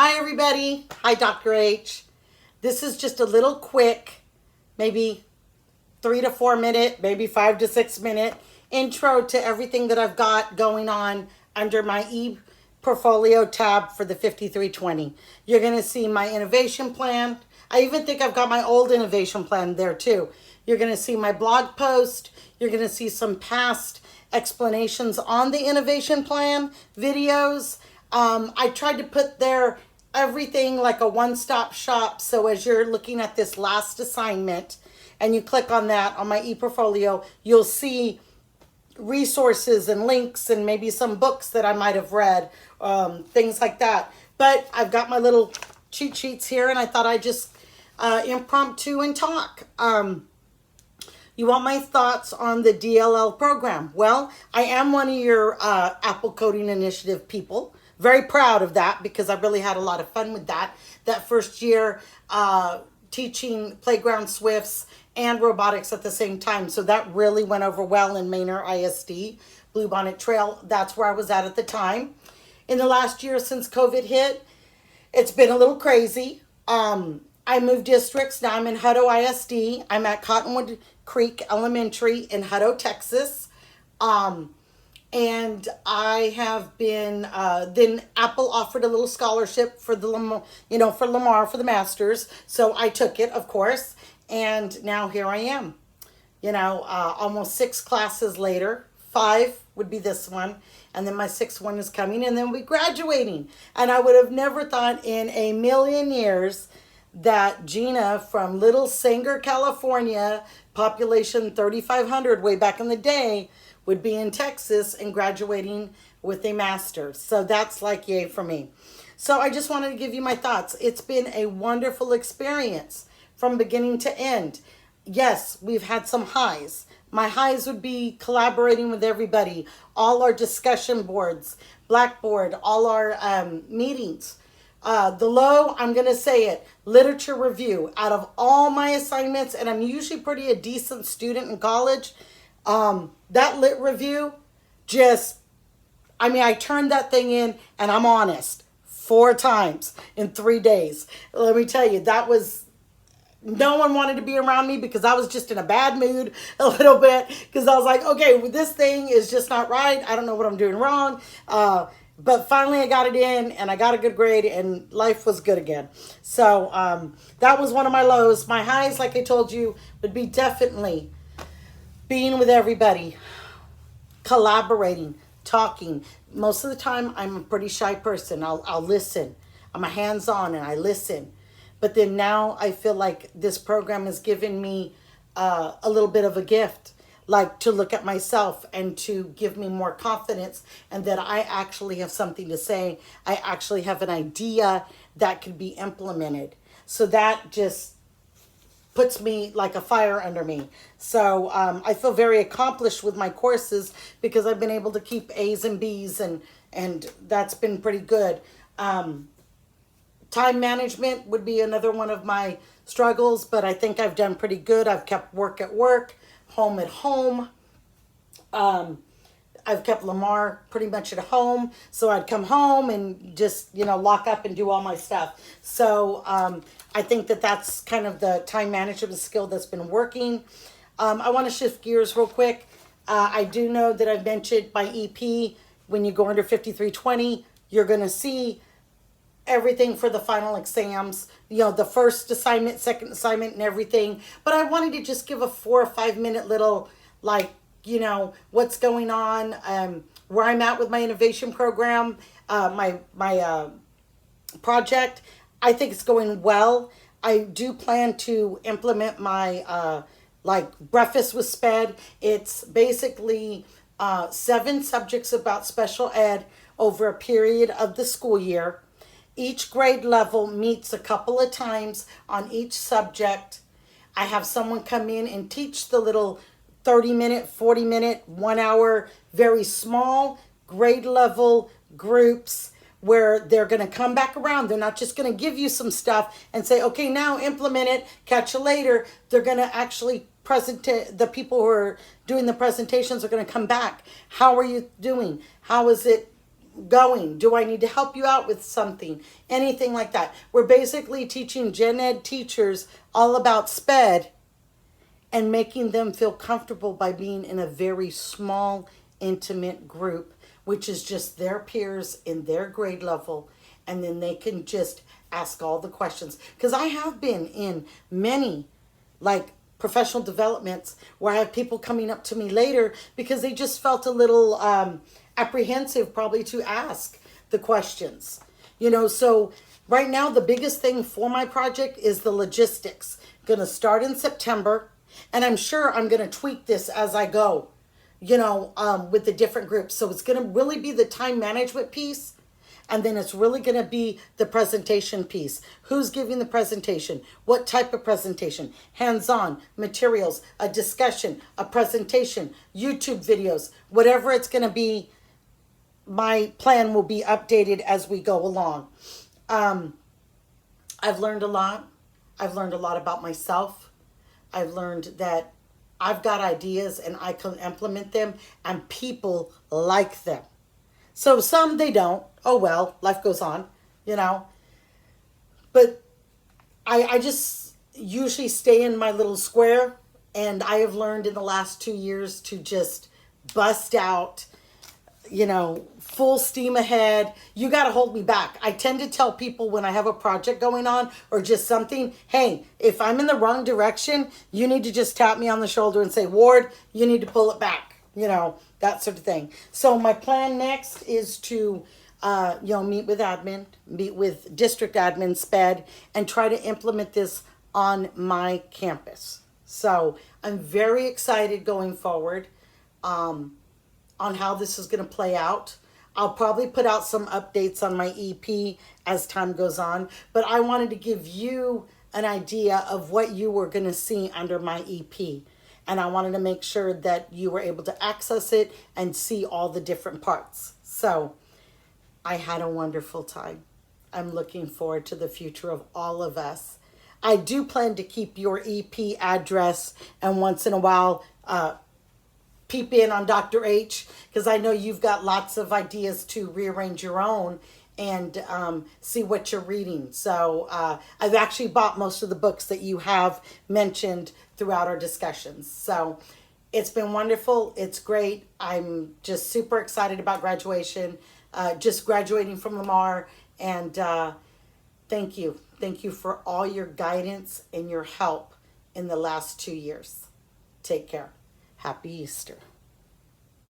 Hi, everybody. Hi, Dr. H. This is just a little quick, maybe 3 to 4 minute, maybe 5 to 6 minute intro to everything that I've got going on under my e-portfolio tab for the 5320. You're going to see my innovation plan. I even think I've got my old innovation plan there too. You're going to see my blog post. You're going to see some past explanations on the innovation plan videos. I tried to put there everything like a one-stop shop. So as you're looking at this last assignment and you click on that on my ePortfolio, you'll see resources and links and maybe some books that I might have read, things like that. But I've got my little cheat sheets here and I thought I'd just impromptu and talk. You want my thoughts on the DLL program? Well, I am one of your Apple Coding Initiative people. Very proud of that because I really had a lot of fun with that. That first year teaching Playground Swifts and robotics at the same time. So that really went over well in Manor ISD, Bluebonnet Trail. That's where I was at the time. In the last year since COVID hit, it's been a little crazy. I moved districts. Now I'm in Hutto ISD. I'm at Cottonwood Creek Elementary in Hutto, Texas. And I have been, then Apple offered a little scholarship for the, for Lamar, for the masters. So I took it, of course. And now here I am, almost 6 classes later. 5 would be this one. And then my 6th one is coming and then we'll be graduating. And I would have never thought in a million years that Gina from Little Sanger, California, population 3,500 way back in the day, would be in Texas and graduating with a master's. So that's like yay for me. So I just wanted to give you my thoughts. It's been a wonderful experience from beginning to end. Yes, we've had some highs. My highs would be collaborating with everybody, all our discussion boards, Blackboard, all our meetings. The low, I'm going to say it, literature review. Out of all my assignments, and I'm usually pretty a decent student in college, that lit review I turned that thing in and I'm honest, 4 times in 3 days. Let me tell you, no one wanted to be around me because I was just in a bad mood a little bit because I was like, okay, this thing is just not right. I don't know what I'm doing wrong. But finally I got it in and I got a good grade and life was good again. So that was one of my lows. My highs, like I told you, would be definitely being with everybody, collaborating, talking. Most of the time I'm a pretty shy person. I'll listen. I'm a hands-on and I listen. But then now I feel like this program has given me a little bit of a gift, like to look at myself and to give me more confidence and that I actually have something to say. I actually have an idea that could be implemented. So that just puts me like a fire under me. So I feel very accomplished with my courses because I've been able to keep A's and B's and that's been pretty good. Time management would be another one of my struggles, but I think I've done pretty good. I've kept work at work, home at home. I've kept Lamar pretty much at home. So I'd come home and just, lock up and do all my stuff. So I think that that's kind of the time management skill that's been working. I want to shift gears real quick. I do know that I've mentioned my EP. When you go under 5320, you're going to see everything for the final exams, the first assignment, second assignment and everything. But I wanted to just give a 4 or 5 minute little, what's going on, where I'm at with my innovation program, my project. I think it's going well. I do plan to implement my, Breakfast with SPED. It's basically 7 subjects about special ed over a period of the school year. Each grade level meets a couple of times on each subject. I have someone come in and teach the little 30-minute, 40-minute, 1 hour, very small grade level groups where they're going to come back around. They're not just going to give you some stuff and say, okay, now implement it, catch you later. They're going to actually the people who are doing the presentations are going to come back. How are you doing? How is it going? Do I need to help you out with something? Anything like that. We're basically teaching gen ed teachers all about SPED and making them feel comfortable by being in a very small, intimate group, which is just their peers in their grade level, and then they can just ask all the questions. Because I have been in many, like, professional developments where I have people coming up to me later because they just felt a little apprehensive probably to ask the questions. So right now the biggest thing for my project is the logistics. Gonna start in September, and I'm sure I'm gonna tweak this as I go, with the different groups. So it's gonna really be the time management piece. And then it's really going to be the presentation piece. Who's giving the presentation? What type of presentation? Hands-on, materials, a discussion, a presentation, YouTube videos, whatever it's going to be. My plan will be updated as we go along. I've learned a lot. I've learned a lot about myself. I've learned that I've got ideas and I can implement them, and people like them. So some they don't. Oh well, life goes on, But I just usually stay in my little square, and I have learned in the last 2 years to just bust out, full steam ahead. You got to hold me back. I tend to tell people when I have a project going on or just something, hey, if I'm in the wrong direction, you need to just tap me on the shoulder and say, Ward, you need to pull it back. That sort of thing. So my plan next is to, meet with admin, meet with district admin, SPED, and try to implement this on my campus. So I'm very excited going forward on how this is going to play out. I'll probably put out some updates on my EP as time goes on, but I wanted to give you an idea of what you were going to see under my EP. And I wanted to make sure that you were able to access it and see all the different parts. So I had a wonderful time. I'm looking forward to the future of all of us. I do plan to keep your EP address, and once in a while peep in on Dr. H, because I know you've got lots of ideas to rearrange your own and see what you're reading. So I've actually bought most of the books that you have mentioned throughout our discussions. So it's been wonderful. It's great. I'm just super excited about graduation, just graduating from Lamar. And thank you. Thank you for all your guidance and your help in the last 2 years. Take care. Happy Easter.